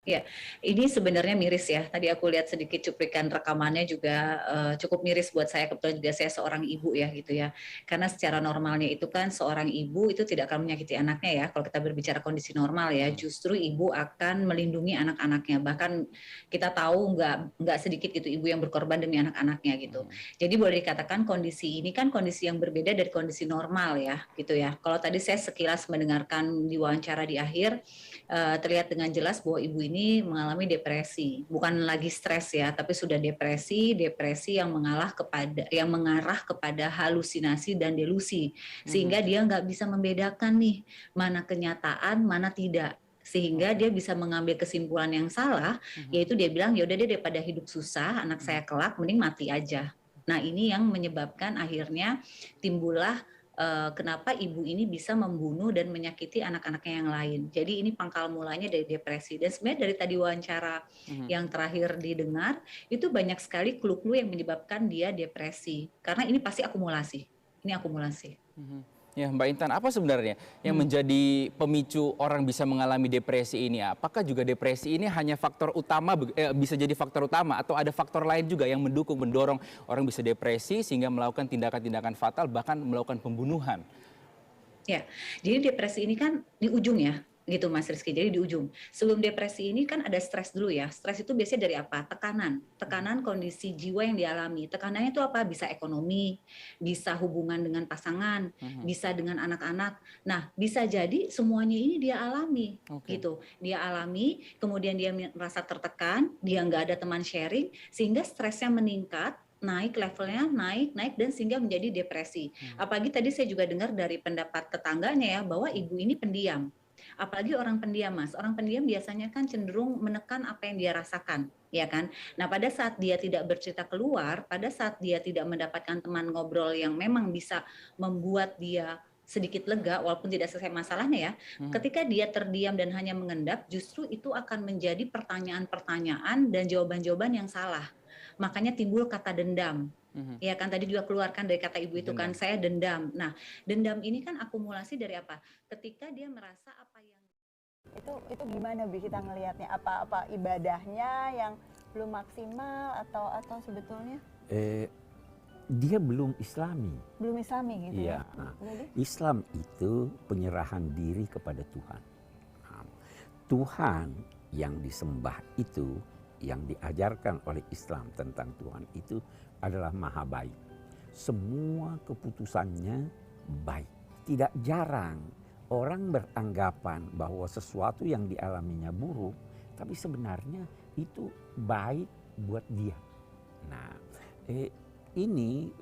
Ya, ini sebenarnya miris ya. Tadi aku lihat sedikit cuplikan rekamannya juga cukup miris buat saya. Kebetulan juga saya seorang ibu ya gitu ya. Karena secara normalnya itu kan seorang ibu itu tidak akan menyakiti anaknya ya. Kalau kita berbicara kondisi normal ya, justru ibu akan melindungi anak-anaknya. Bahkan kita tahu nggak sedikit gitu ibu yang berkorban demi anak-anaknya gitu. Jadi boleh dikatakan kondisi ini kan kondisi yang berbeda dari kondisi normal ya gitu ya. Kalau tadi saya sekilas mendengarkan di wawancara di akhir terlihat dengan jelas bahwa ibu ini mengalami depresi, bukan lagi stres ya, tapi sudah depresi yang mengarah kepada halusinasi dan delusi, sehingga dia nggak bisa membedakan nih mana kenyataan, mana tidak, sehingga dia bisa mengambil kesimpulan yang salah, yaitu dia bilang ya udah deh daripada hidup susah, anak saya kelak, mending mati aja. Nah ini yang menyebabkan akhirnya timbullah kenapa ibu ini bisa membunuh dan menyakiti anak-anaknya yang lain. Jadi ini pangkal mulanya dari depresi. Dan sebenarnya dari tadi wawancara yang terakhir didengar, itu banyak sekali clue-clue yang menyebabkan dia depresi. Karena ini pasti akumulasi. Ini akumulasi. Ya, Mbak Intan, apa sebenarnya yang menjadi pemicu orang bisa mengalami depresi ini? Apakah juga depresi ini hanya faktor utama, bisa jadi faktor utama, atau ada faktor lain juga yang mendukung, mendorong orang bisa depresi sehingga melakukan tindakan-tindakan fatal, bahkan melakukan pembunuhan? Ya, jadi depresi ini kan di ujung ya, gitu Mas Rizky. Jadi di ujung. Sebelum depresi ini kan ada stres dulu ya. Stres itu biasanya dari apa? Tekanan. Tekanan kondisi jiwa yang dialami. Tekanannya itu apa? Bisa ekonomi, bisa hubungan dengan pasangan, bisa dengan anak-anak. Nah, bisa jadi semuanya ini dia alami. Oke. Gitu. Dia alami, kemudian dia merasa tertekan, dia nggak ada teman sharing, sehingga stresnya meningkat, naik levelnya, naik dan sehingga menjadi depresi. Apalagi tadi saya juga dengar dari pendapat tetangganya ya bahwa ibu ini pendiam. Apalagi orang pendiam Mas, orang pendiam biasanya kan cenderung menekan apa yang dia rasakan, ya kan? Nah pada saat dia tidak bercerita keluar, pada saat dia tidak mendapatkan teman ngobrol yang memang bisa membuat dia sedikit lega walaupun tidak selesai masalahnya ya, ketika dia terdiam dan hanya mengendap, justru itu akan menjadi pertanyaan-pertanyaan dan jawaban-jawaban yang salah. Makanya timbul kata dendam. Ya kan tadi juga keluarkan dari kata ibu itu kan Dendam. saya dendam. Nah, dendam ini kan akumulasi dari apa? Ketika dia merasa apa yang Itu gimana Bi kita ngelihatnya? Apa ibadahnya yang belum maksimal atau sebetulnya Eh, dia belum Islami. belum Islami gitu Iya. ya? Jadi Islam itu penyerahan diri kepada Tuhan. Nah, Tuhan yang disembah itu, yang diajarkan oleh Islam tentang Tuhan itu adalah maha baik. Semua keputusannya baik. Tidak jarang orang beranggapan bahwa sesuatu yang dialaminya buruk, tapi sebenarnya itu baik buat dia. Nah, ini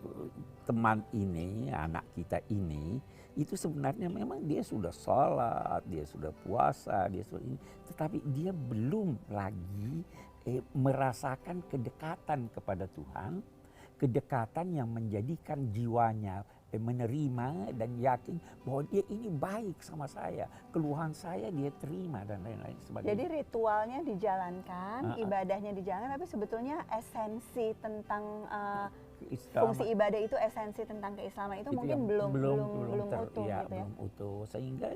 teman ini, anak kita ini, itu sebenarnya memang dia sudah sholat, dia sudah puasa, dia sudah ini, tetapi dia belum lagi merasakan kedekatan kepada Tuhan, kedekatan yang menjadikan jiwanya menerima dan yakin bahwa dia ini baik sama saya, keluhan saya dia terima dan lain-lain sebagainya. Jadi ritualnya dijalankan, ibadahnya dijalankan, tapi sebetulnya esensi tentang fungsi ibadah itu, esensi tentang keislaman itu mungkin belum utuh ya, gitu ya. belum utuh, sehingga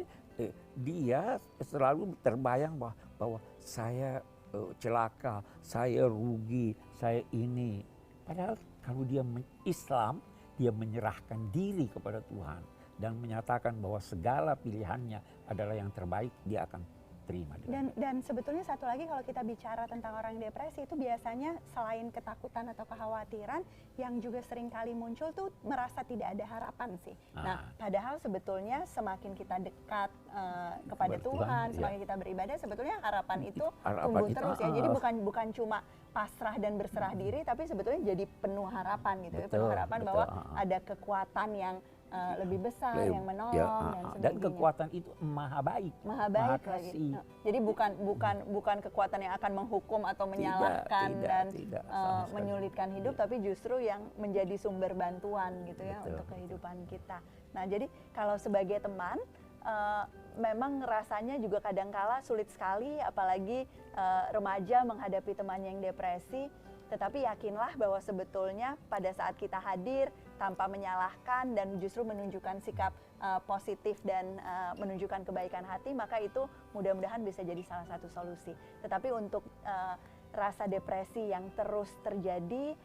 dia selalu terbayang bahwa saya celaka, saya rugi, saya ini. Padahal kalau dia Islam, dia menyerahkan diri kepada Tuhan dan menyatakan bahwa segala pilihannya adalah yang terbaik, dia akan terima. Dan sebetulnya satu lagi kalau kita bicara tentang orang depresi itu biasanya selain ketakutan atau kekhawatiran yang juga sering kali muncul tuh merasa tidak ada harapan sih. Nah, padahal sebetulnya semakin kita dekat kepada Tuhan, semakin kita beribadah, sebetulnya harapan itu tumbuh terus ya. Jadi bukan cuma pasrah dan berserah diri, tapi sebetulnya jadi penuh harapan gitu ya, penuh harapan bahwa ada kekuatan yang lebih besar yang menolong dan sebagainya. Dan kekuatan itu maha baik, maha kasih. Jadi bukan kekuatan yang akan menghukum atau menyalahkan dan menyulitkan hidup, tapi justru yang menjadi sumber bantuan gitu ya untuk kehidupan kita. Nah, jadi kalau sebagai teman memang rasanya juga kadangkala sulit sekali, apalagi remaja menghadapi temannya yang depresi. Tetapi yakinlah bahwa sebetulnya pada saat kita hadir tanpa menyalahkan dan justru menunjukkan sikap positif dan menunjukkan kebaikan hati, maka itu mudah-mudahan bisa jadi salah satu solusi. Tetapi untuk rasa depresi yang terus terjadi,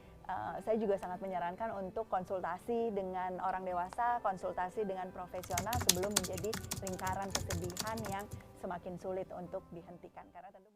saya juga sangat menyarankan untuk konsultasi dengan orang dewasa, konsultasi dengan profesional sebelum menjadi lingkaran kesedihan yang semakin sulit untuk dihentikan. Karena tentu